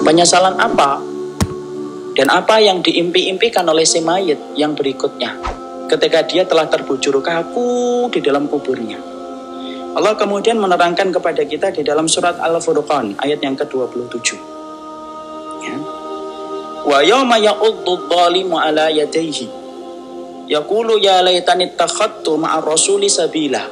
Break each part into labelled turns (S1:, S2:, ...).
S1: Penyesalan apa? Dan apa yang diimpi-impikan oleh si mayit yang berikutnya ketika dia telah terbujur kaku di dalam kuburnya. Allah kemudian menerangkan kepada kita di dalam surat Al-Furqan ayat yang ke-27. Ya. Wa yawma ya'uddu dhalimu ala yadayhi yaqulu ya laitani ittakhadtu ma'ar rasuli sabila.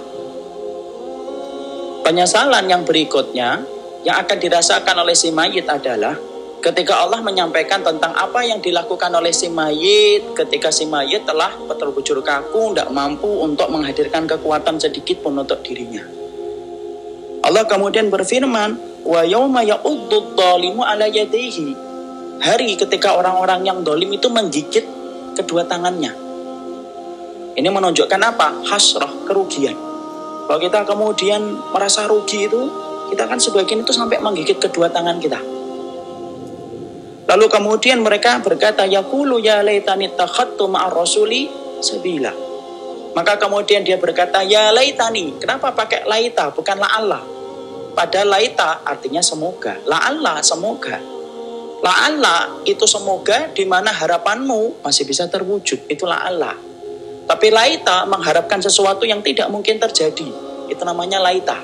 S1: Penyesalan yang berikutnya yang akan dirasakan oleh si mayit adalah ketika Allah menyampaikan tentang apa yang dilakukan oleh si mayit ketika si mayit telah terbujur kaku, tidak mampu untuk menghadirkan kekuatan sedikit pun untuk dirinya. Allah kemudian berfirman, wa yauma ya'uddu dhalimu ala yadayhi. Hari ketika orang-orang yang zalim itu menggigit kedua tangannya. Ini menunjukkan apa? Hasrah, kerugian. Kalau kita kemudian merasa rugi itu, kita kan sebagian itu sampai menggigit kedua tangan kita. Lalu kemudian mereka berkata, yaqulu ya laitani ittakhadtu ma'ar rasuli sabila. Maka kemudian dia berkata, ya laitani. Kenapa pakai laita bukan la'alla? Padahal laita artinya semoga. La'alla semoga. La'alla itu semoga di mana harapanmu masih bisa terwujud. Itu la'alla. Tapi laita mengharapkan sesuatu yang tidak mungkin terjadi. Itu namanya laita.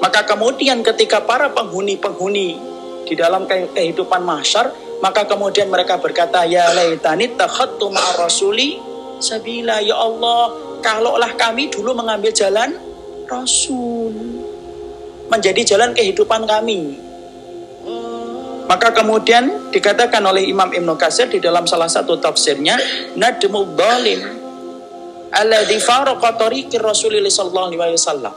S1: Maka kemudian ketika para penghuni-penghuni di dalam kehidupan mahsyar, maka kemudian mereka berkata, ya laitani takhadtu ma'ar rasuli sabila. Ya Allah, kalaulah kami dulu mengambil jalan Rasul, menjadi jalan kehidupan kami. Maka kemudian dikatakan oleh Imam Ibnu Katsir di dalam salah satu tafsirnya, nadmul dhalim alladzi faraqa tariqir Rasulillah sallallahu alaihi wasallam.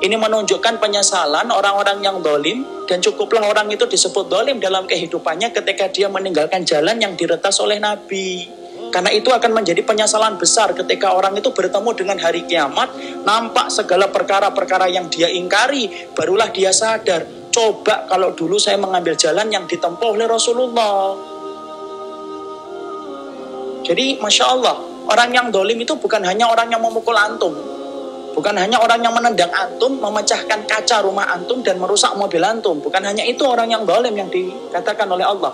S1: Ini menunjukkan penyesalan orang-orang yang zalim, dan cukuplah orang itu disebut zalim dalam kehidupannya ketika dia meninggalkan jalan yang diretas oleh Nabi. Karena itu akan menjadi penyesalan besar ketika orang itu bertemu dengan hari kiamat, nampak segala perkara-perkara yang dia ingkari, barulah dia sadar, coba kalau dulu saya mengambil jalan yang ditempuh oleh Rasulullah. Jadi Masya Allah, orang yang zalim itu bukan hanya orang yang memukul antum, bukan hanya orang yang menendang antum, memecahkan kaca rumah antum dan merusak mobil antum. Bukan hanya itu orang yang zalim yang dikatakan oleh Allah.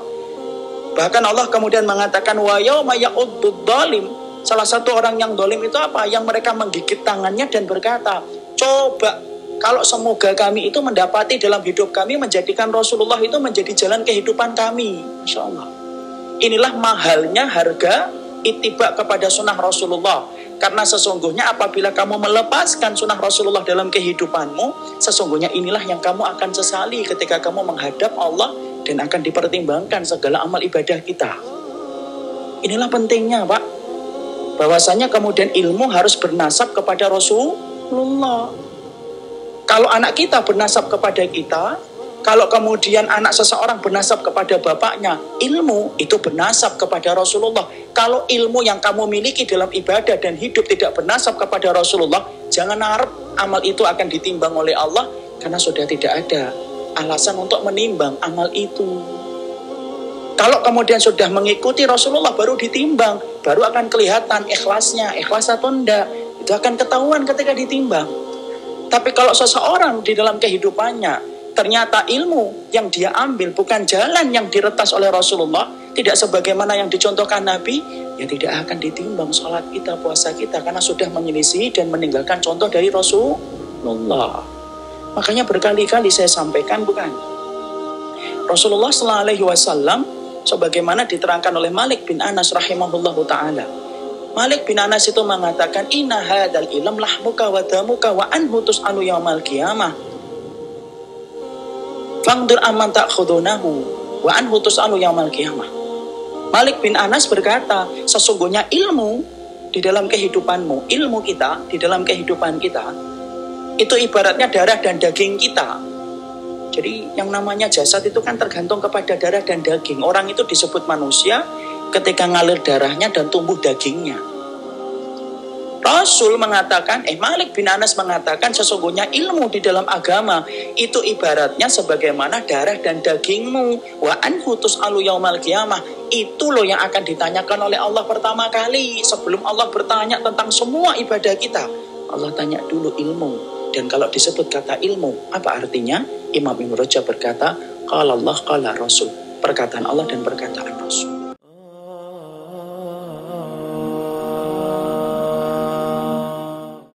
S1: Bahkan Allah kemudian mengatakan, wa yauma ya'uddu dhalim. Salah satu orang yang zalim itu apa? Yang mereka menggigit tangannya dan berkata, coba kalau semoga kami itu mendapati dalam hidup kami menjadikan Rasulullah itu menjadi jalan kehidupan kami. Masya Allah. Inilah mahalnya harga ittiba kepada sunnah Rasulullah. Karena sesungguhnya apabila kamu melepaskan sunnah Rasulullah dalam kehidupanmu, sesungguhnya inilah yang kamu akan sesali ketika kamu menghadap Allah dan akan dipertimbangkan segala amal ibadah kita. Inilah pentingnya, Pak. Bahwasanya kemudian ilmu harus bernasab kepada Rasulullah. Kalau anak kita bernasab kepada kita, kalau kemudian anak seseorang bernasab kepada bapaknya, ilmu itu bernasab kepada Rasulullah. Kalau ilmu yang kamu miliki dalam ibadah dan hidup tidak bernasab kepada Rasulullah, jangan harap amal itu akan ditimbang oleh Allah, karena sudah tidak ada alasan untuk menimbang amal itu. Kalau kemudian sudah mengikuti Rasulullah baru ditimbang, baru akan kelihatan ikhlasnya, ikhlas atau enggak. Itu akan ketahuan ketika ditimbang. Tapi kalau seseorang di dalam kehidupannya ternyata ilmu yang dia ambil bukan jalan yang diretas oleh Rasulullah, tidak sebagaimana yang dicontohkan Nabi, ya tidak akan ditimbang sholat kita, puasa kita, karena sudah menyelisih dan meninggalkan contoh dari Rasulullah. Makanya berkali-kali saya sampaikan, bukan? Rasulullah SAW, sebagaimana diterangkan oleh Malik bin Anas rahimahullahu ta'ala. Malik bin Anas itu mengatakan, inna hadal ilm lahmuka wa damuka wa anhu tus'alu yawmal qiyamah. Fangdur amman ta'khudunahu wa anhu tus'alu yawmal qiyamah. Malik bin Anas berkata, sesungguhnya ilmu di dalam kehidupanmu, ilmu kita di dalam kehidupan kita, itu ibaratnya darah dan daging kita. Jadi yang namanya jasad itu kan tergantung kepada darah dan daging. Orang itu disebut manusia ketika ngalir darahnya dan tumbuh dagingnya. Rasul mengatakan, Malik bin Anas mengatakan, sesungguhnya ilmu di dalam agama itu ibaratnya sebagaimana darah dan dagingmu. Wa anhu tus'alu yaumal qiyamah. Itu loh yang akan ditanyakan oleh Allah pertama kali. Sebelum Allah bertanya tentang semua ibadah kita, Allah tanya dulu ilmu. Dan kalau disebut kata ilmu, apa artinya? Imam Ibnu Rajab berkata, qala Allah, qala Rasul. Perkataan Allah dan perkataan Rasul.